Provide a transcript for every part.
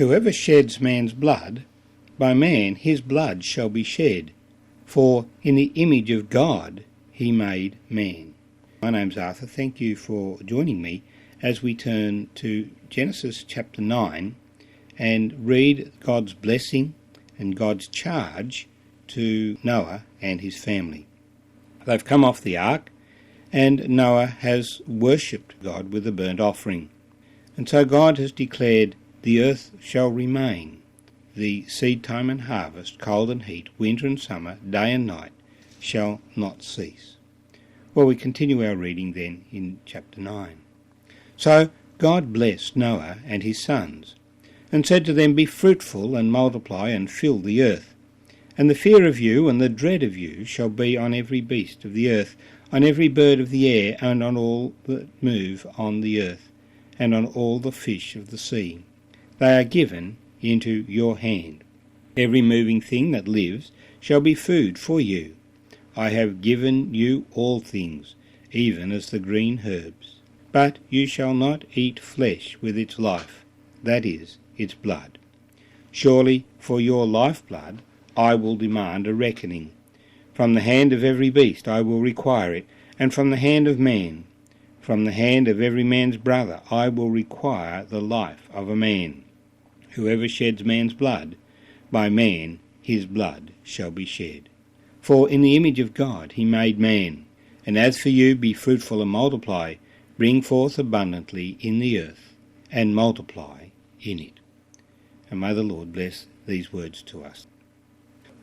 Whoever sheds man's blood, by man his blood shall be shed, for in the image of God he made man. My name's Arthur. Thank you for joining me as we turn to Genesis chapter 9 and read God's blessing and God's charge to Noah and his family. They've come off the ark, and Noah has worshipped God with a burnt offering. And so God has declared, the earth shall remain, the seed time and harvest, cold and heat, winter and summer, day and night, shall not cease. Well, we continue our reading then in chapter 9. So God blessed Noah and his sons, and said to them, be fruitful and multiply and fill the earth. And the fear of you and the dread of you shall be on every beast of the earth, on every bird of the air, and on all that move on the earth, and on all the fish of the sea. They are given into your hand. Every moving thing that lives shall be food for you. I have given you all things, even as the green herbs. But you shall not eat flesh with its life, that is, its blood. Surely for your lifeblood I will demand a reckoning. From the hand of every beast I will require it, and from the hand of man, from the hand of every man's brother, I will require the life of a man. Whoever sheds man's blood, by man his blood shall be shed. For in the image of God he made man. And as for you, be fruitful and multiply, bring forth abundantly in the earth, and multiply in it. And may the Lord bless these words to us.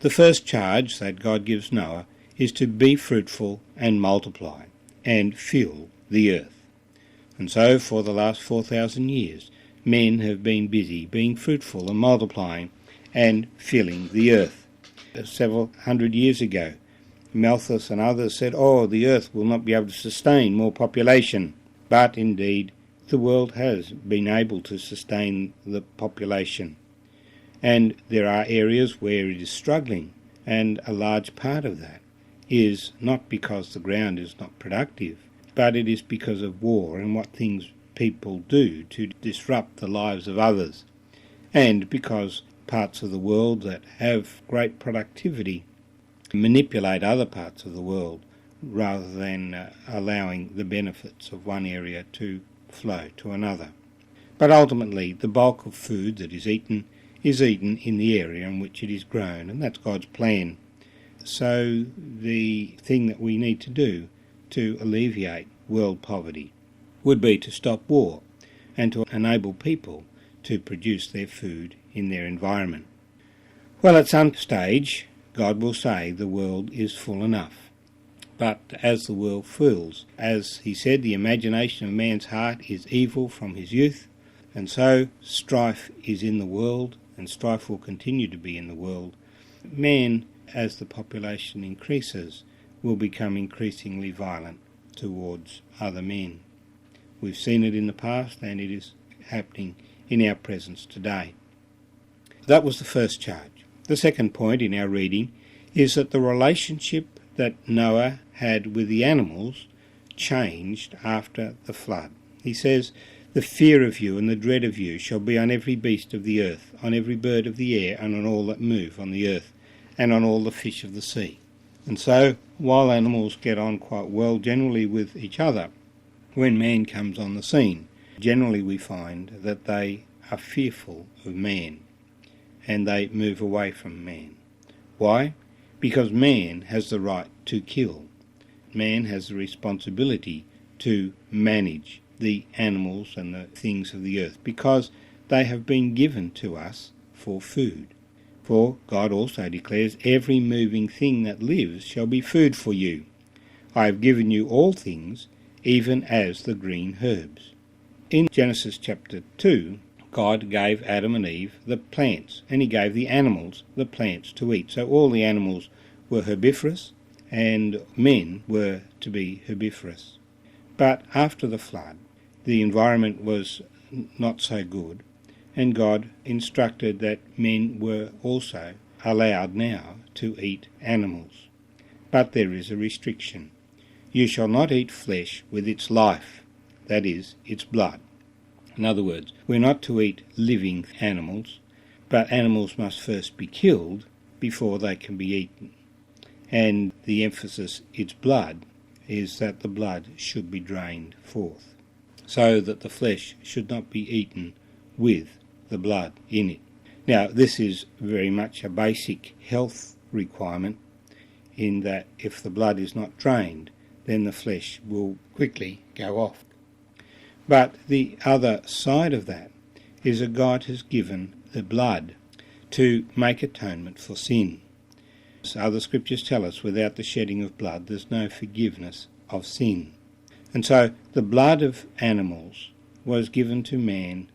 The first charge that God gives Noah is to be fruitful and multiply, and fill the earth. And so for the last 4,000 years, men have been busy being fruitful and multiplying and filling the earth. Several hundred years ago, Malthus and others said, the earth will not be able to sustain more population. But indeed, the world has been able to sustain the population. And there are areas where it is struggling, and a large part of that is not because the ground is not productive, but it is because of war and what things people do to disrupt the lives of others, and because parts of the world that have great productivity manipulate other parts of the world rather than allowing the benefits of one area to flow to another. But ultimately, the bulk of food that is eaten in the area in which it is grown, and that's God's plan. So the thing that we need to do to alleviate world poverty would be to stop war and to enable people to produce their food in their environment. Well, at some stage, God will say the world is full enough. But as the world fills, as he said, the imagination of man's heart is evil from his youth, and so strife is in the world, and strife will continue to be in the world. Man, as the population increases, will become increasingly violent towards other men. We've seen it in the past, and it is happening in our presence today. That was the first charge. The second point in our reading is that the relationship that Noah had with the animals changed after the flood. He says, the fear of you and the dread of you shall be on every beast of the earth, on every bird of the air, and on all that move on the earth, and on all the fish of the sea. And so, while animals get on quite well generally with each other, when man comes on the scene, generally we find that they are fearful of man, and they move away from man. Why? Because man has the right to kill. Man has the responsibility to manage the animals and the things of the earth, because they have been given to us for food. For God also declares, every moving thing that lives shall be food for you. I have given you all things, even as the green herbs. In Genesis chapter 2, God gave Adam and Eve the plants, and he gave the animals the plants to eat. So all the animals were herbivorous, and men were to be herbivorous. But after the flood, the environment was not so good, and God instructed that men were also allowed now to eat animals. But there is a restriction. You shall not eat flesh with its life, that is, its blood. In other words, we're not to eat living animals, but animals must first be killed before they can be eaten. And the emphasis, its blood, is that the blood should be drained forth, so that the flesh should not be eaten with the blood in it. Now, this is very much a basic health requirement, in that if the blood is not drained, then the flesh will quickly go off. But the other side of that is that God has given the blood to make atonement for sin. So other scriptures tell us without the shedding of blood there's no forgiveness of sin. And so the blood of animals was given to man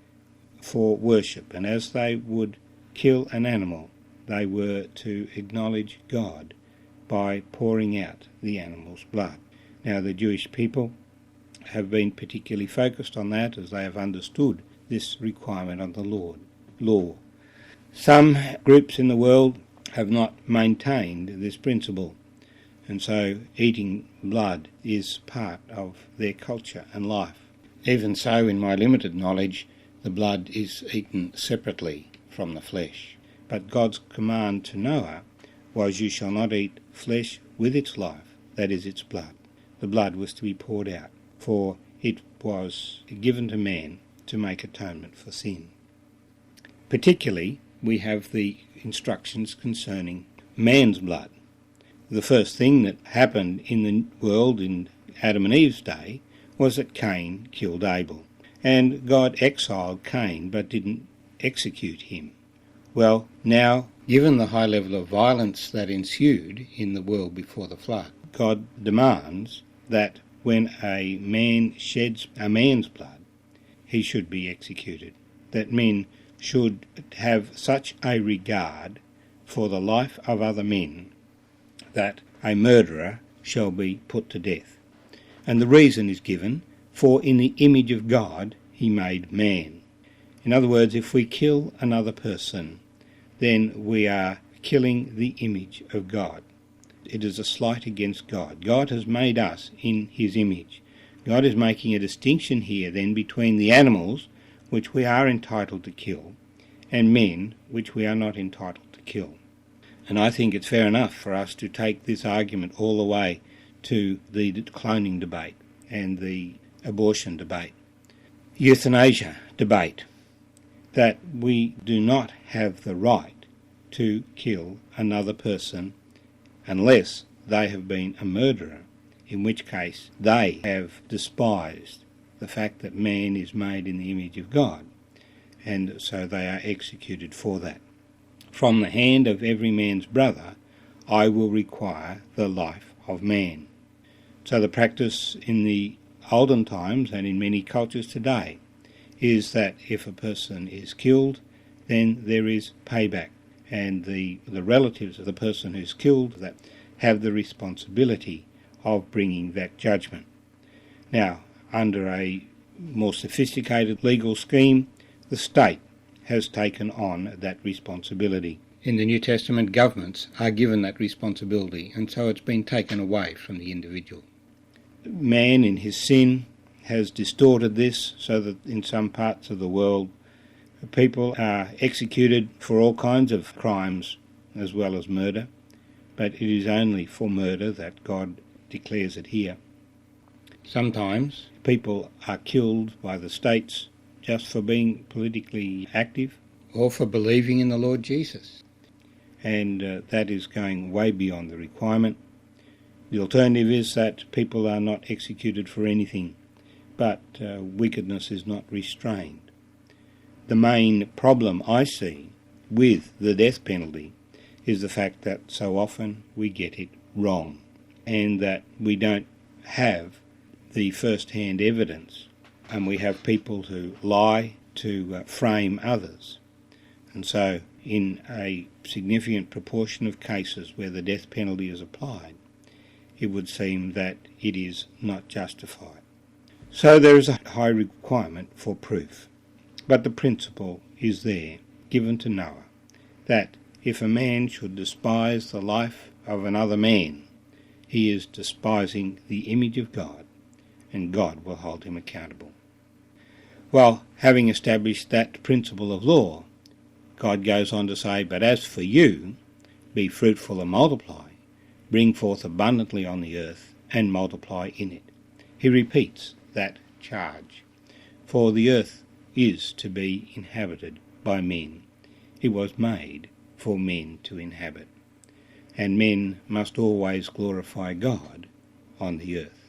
for worship, and as they would kill an animal, they were to acknowledge God by pouring out the animal's blood. Now, the Jewish people have been particularly focused on that, as they have understood this requirement of the law. Some groups in the world have not maintained this principle, and so eating blood is part of their culture and life. Even so, in my limited knowledge, the blood is eaten separately from the flesh. But God's command to Noah was, "You shall not eat flesh with its life, that is its blood." The blood was to be poured out, for it was given to man to make atonement for sin. Particularly, we have the instructions concerning man's blood. The first thing that happened in the world in Adam and Eve's day was that Cain killed Abel. And God exiled Cain but didn't execute him. Well, now, given the high level of violence that ensued in the world before the flood, God demands that when a man sheds a man's blood, he should be executed. That men should have such a regard for the life of other men that a murderer shall be put to death. And the reason is given, for in the image of God he made man. In other words, if we kill another person, then we are killing the image of God. It is a slight against God. God has made us in his image. God is making a distinction here then between the animals, which we are entitled to kill, and men, which we are not entitled to kill. And I think it's fair enough for us to take this argument all the way to the cloning debate and the abortion debate, euthanasia debate, that we do not have the right to kill another person unless they have been a murderer, in which case they have despised the fact that man is made in the image of God, and so they are executed for that. From the hand of every man's brother I will require the life of man. So the practice in the olden times and in many cultures today is that if a person is killed, then there is payback, and the relatives of the person who's killed that have the responsibility of bringing that judgment. Now, under a more sophisticated legal scheme, the state has taken on that responsibility. In the New Testament, governments are given that responsibility, and so it's been taken away from the individual. Man, in his sin, has distorted this so that in some parts of the world people are executed for all kinds of crimes as well as murder, but it is only for murder that God declares it here. Sometimes people are killed by the states just for being politically active or for believing in the Lord Jesus, and that is going way beyond the requirement. The alternative is that people are not executed for anything, but wickedness is not restrained. The main problem I see with the death penalty is the fact that so often we get it wrong, and that we don't have the first-hand evidence, and we have people who lie to frame others. And so in a significant proportion of cases where the death penalty is applied, it would seem that it is not justified. So there is a high requirement for proof. But the principle is there, given to Noah, that if a man should despise the life of another man, he is despising the image of God, and God will hold him accountable. Well, having established that principle of law, God goes on to say, "But as for you, be fruitful and multiply, bring forth abundantly on the earth, and multiply in it." He repeats that charge. For the earth is to be inhabited by men. It was made for men to inhabit. And men must always glorify God on the earth.